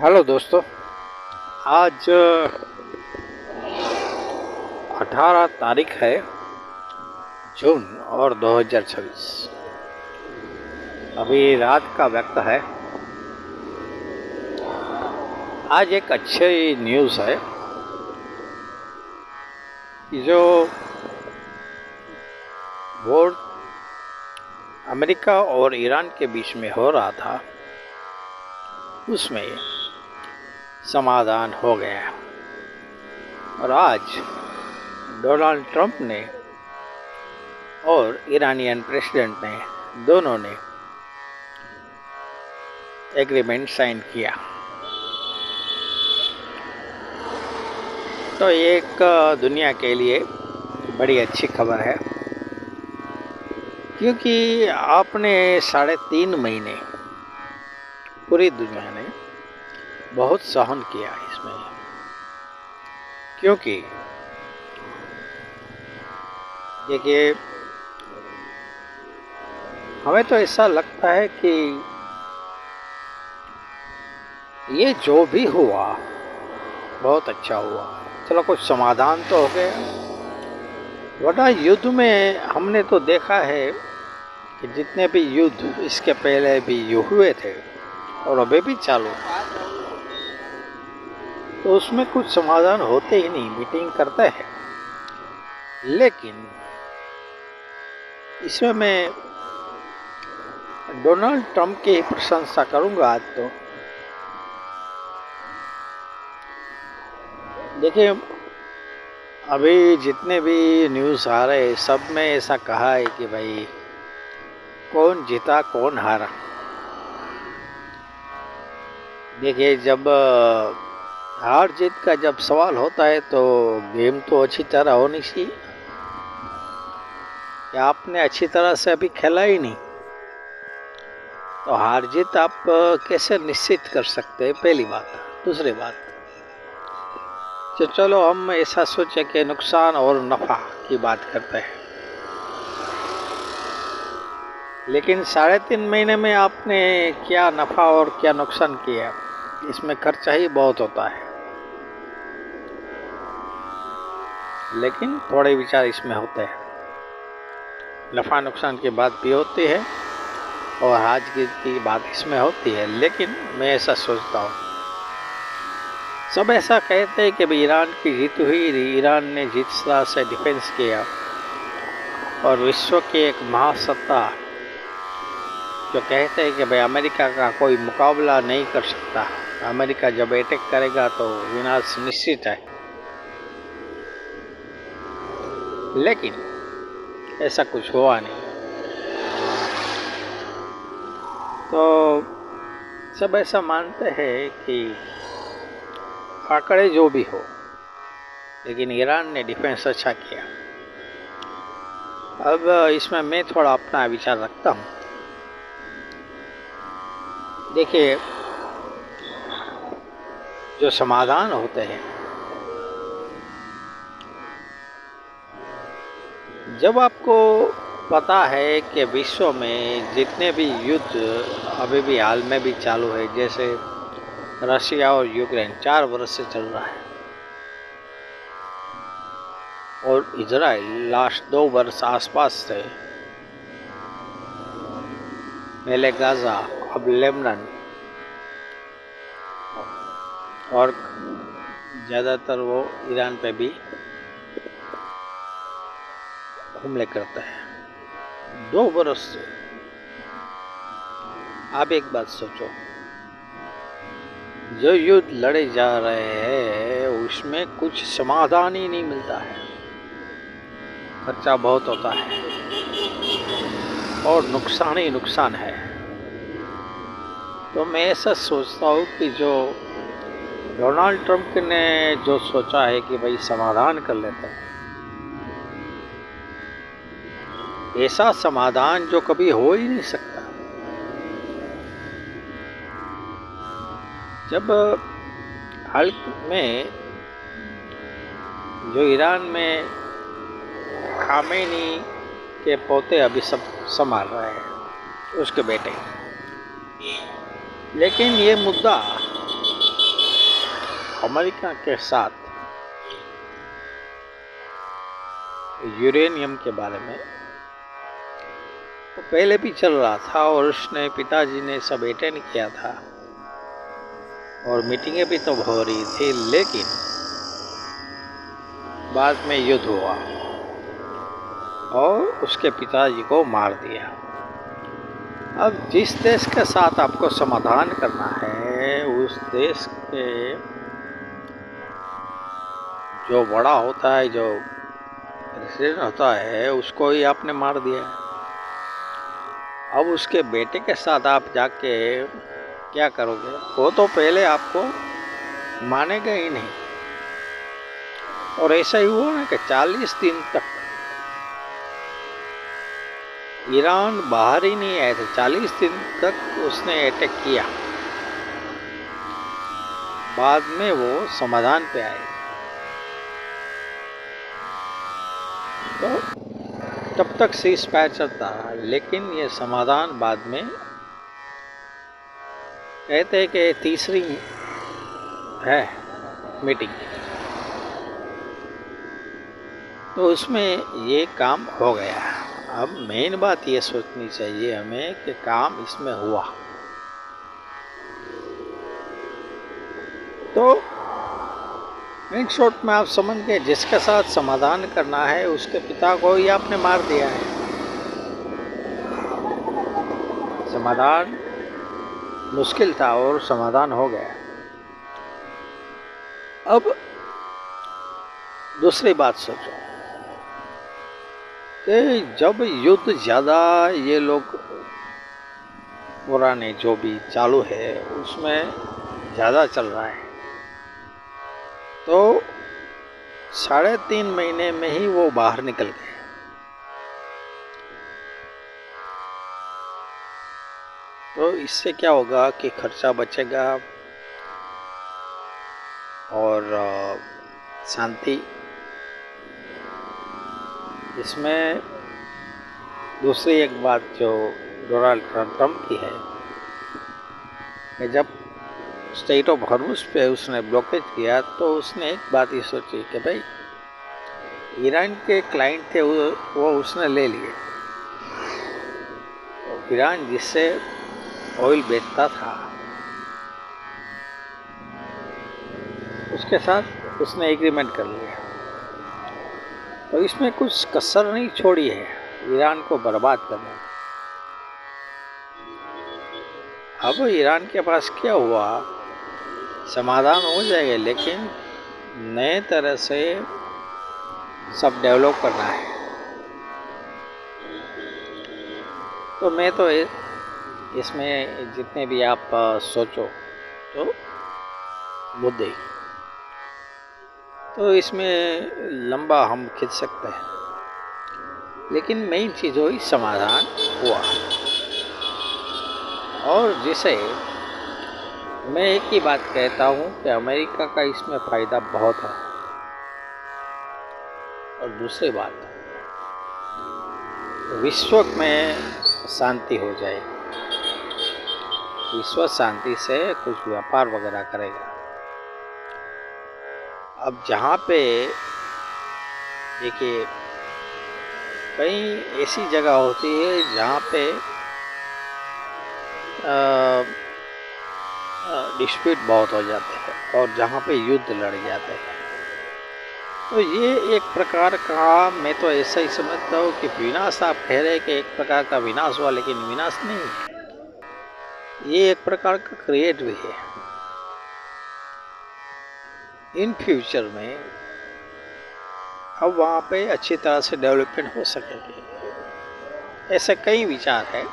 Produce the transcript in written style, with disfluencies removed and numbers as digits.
Hello दोस्तों। आज 18 तारीख है जून और 2026। अभी रात का वक्त है। आज एक अच्छी न्यूज़ है कि जो वॉर अमेरिका और ईरान के बीच में हो रहा था उसमें समाधान हो गया। और आज डोनाल्ड ट्रंप ने और ईरानियन प्रेसिडेंट ने दोनों ने एग्रीमेंट साइन किया। तो एक दुनिया के लिए बड़ी अच्छी खबर है, क्योंकि आपने 3.5 महीने पूरी दुनिया ने बहुत सहन किया इसमें। क्योंकि देखिए, हमें तो ऐसा लगता है कि ये जो भी हुआ बहुत अच्छा हुआ, चलो कुछ समाधान तो हो गया। वरना युद्ध में हमने तो देखा है कि जितने भी युद्ध इसके पहले भी हुए थे और अभी भी चालू, तो उसमें कुछ समाधान होते ही नहीं, मीटिंग करते हैं। लेकिन इसमें मैं डोनाल्ड ट्रंप की प्रशंसा करूंगा आज। तो देखिए, अभी जितने भी न्यूज़ आ रहे हैं सब में ऐसा कहा है कि भाई कौन जीता कौन हारा। देखिए, जब हार जीत का जब सवाल होता है तो गेम तो अच्छी तरह होनी चाहिए। या आपने अच्छी तरह से अभी खेला ही नहीं, तो हार जीत आप कैसे निश्चित कर सकते हैं, पहली बात। दूसरी बात, तो चलो हम ऐसा सोचे कि नुकसान और नफ़ा की बात करते हैं। लेकिन 3.5 महीने में आपने क्या नफ़ा और क्या नुकसान किया, इसमें खर्चा ही बहुत होता है। लेकिन थोड़े विचार इसमें होते हैं, नफ़ा नुकसान की बात भी होती है और हार जीत की बात इसमें होती है। लेकिन मैं ऐसा सोचता हूँ, सब ऐसा कहते हैं कि भाई ईरान की जीत हुई, ईरान ने जिस तरह से डिफेंस किया और विश्व की एक महासत्ता जो कहते हैं कि भाई अमेरिका का कोई मुकाबला नहीं कर सकता, अमेरिका जब अटैक करेगा तो विनाश निश्चित है। लेकिन ऐसा कुछ हुआ नहीं। तो सब ऐसा मानते हैं कि आंकड़े जो भी हो, लेकिन ईरान ने डिफेंस अच्छा किया। अब इसमें मैं थोड़ा अपना विचार रखता हूँ। देखिए, जो समाधान होते हैं, जब आपको पता है कि विश्व में जितने भी युद्ध अभी भी हाल में भी चालू है, जैसे रशिया और यूक्रेन 4 वर्ष से चल रहा है, और इजराइल लास्ट 2 वर्ष आसपास से, पहले गाजा अब लेबनान, और ज़्यादातर वो ईरान पे भी हमले करता है 2 वर्ष से। आप एक बात सोचो, जो युद्ध लड़े जा रहे हैं उसमें कुछ समाधान ही नहीं मिलता है, खर्चा बहुत होता है और नुकसान ही नुकसान है। तो मैं ऐसा सोचता हूँ कि जो डोनाल्ड ट्रंप ने जो सोचा है कि भाई समाधान कर लेते हैं, ऐसा समाधान जो कभी हो ही नहीं सकता। जब हाल में जो ईरान में खामेनी के पोते अभी सब संभाल रहे हैं, उसके बेटे, लेकिन ये मुद्दा अमेरिका के साथ यूरेनियम के बारे में तो पहले भी चल रहा था और उसने पिताजी ने सब अटेंड किया था और मीटिंगें भी तो हो रही थी, लेकिन बाद में युद्ध हुआ और उसके पिताजी को मार दिया। अब जिस देश के साथ आपको समाधान करना है, उस देश के जो बड़ा होता है, जो प्रेसिडेंट होता है, उसको ही आपने मार दिया। अब उसके बेटे के साथ आप जाके क्या करोगे? वो तो पहले आपको मानेगा ही नहीं। और ऐसा ही हुआ ना कि 40 दिन तक ईरान बाहर ही नहीं आया था। 40 दिन तक उसने अटैक किया, बाद में वो समाधान पे आए। तो तब तक सीज फायर चलता रहा, लेकिन ये समाधान बाद में कहते हैं कि तीसरी है मीटिंग, तो उसमें ये काम हो गया। अब मेन बात ये सोचनी चाहिए हमें कि काम इसमें हुआ। तो इन शॉर्ट में आप समझ गए, जिसके साथ समाधान करना है उसके पिता को ही आपने मार दिया है। समाधान मुश्किल था और समाधान हो गया। अब दूसरी बात सोचो कि जब युद्ध ज़्यादा ये लोग पुराने जो भी चालू है उसमें ज़्यादा चल रहा है, तो 3.5 महीने में ही वो बाहर निकल गए। तो इससे क्या होगा कि खर्चा बचेगा और शांति। इसमें दूसरी एक बात जो डोनाल्ड ट्रंप की है कि जब स्टेट ऑफ हॉर्मुज़ पे उसने ब्लॉकेज किया तो उसने एक बात ही सोची कि भाई ईरान के क्लाइंट थे वो उसने ले लिए। तो ईरान जिससे ऑयल बेचता था उसके साथ उसने एग्रीमेंट कर लिया। तो इसमें कुछ कसर नहीं छोड़ी है ईरान को बर्बाद करने। अब ईरान के पास क्या हुआ, समाधान हो जाएगा, लेकिन नए तरह से सब डेवलप करना है। तो मैं तो इसमें जितने भी आप सोचो तो मुद्दे, तो इसमें लंबा हम खींच सकते हैं, लेकिन मेन चीज़ हुई समाधान हुआ। और जिसे मैं एक ही बात कहता हूँ कि अमेरिका का इसमें फ़ायदा बहुत है। और दूसरी बात, विश्व में शांति हो जाए, विश्व शांति से कुछ व्यापार वगैरह करेगा। अब जहाँ पे देखिए कई ऐसी जगह होती है जहाँ पे डिस्प्यूट बहुत हो जाते हैं और जहाँ पे युद्ध लड़ जाते हैं। तो ये एक प्रकार का, मैं तो ऐसा ही समझता हूँ कि विनाश, आप कह रहे हैं कि एक प्रकार का विनाश हुआ, लेकिन विनाश नहीं है, ये एक प्रकार का क्रिएट भी है। इन फ्यूचर में अब वहाँ पे अच्छी तरह से डेवलपमेंट हो सकेगी, ऐसे कई विचार हैं।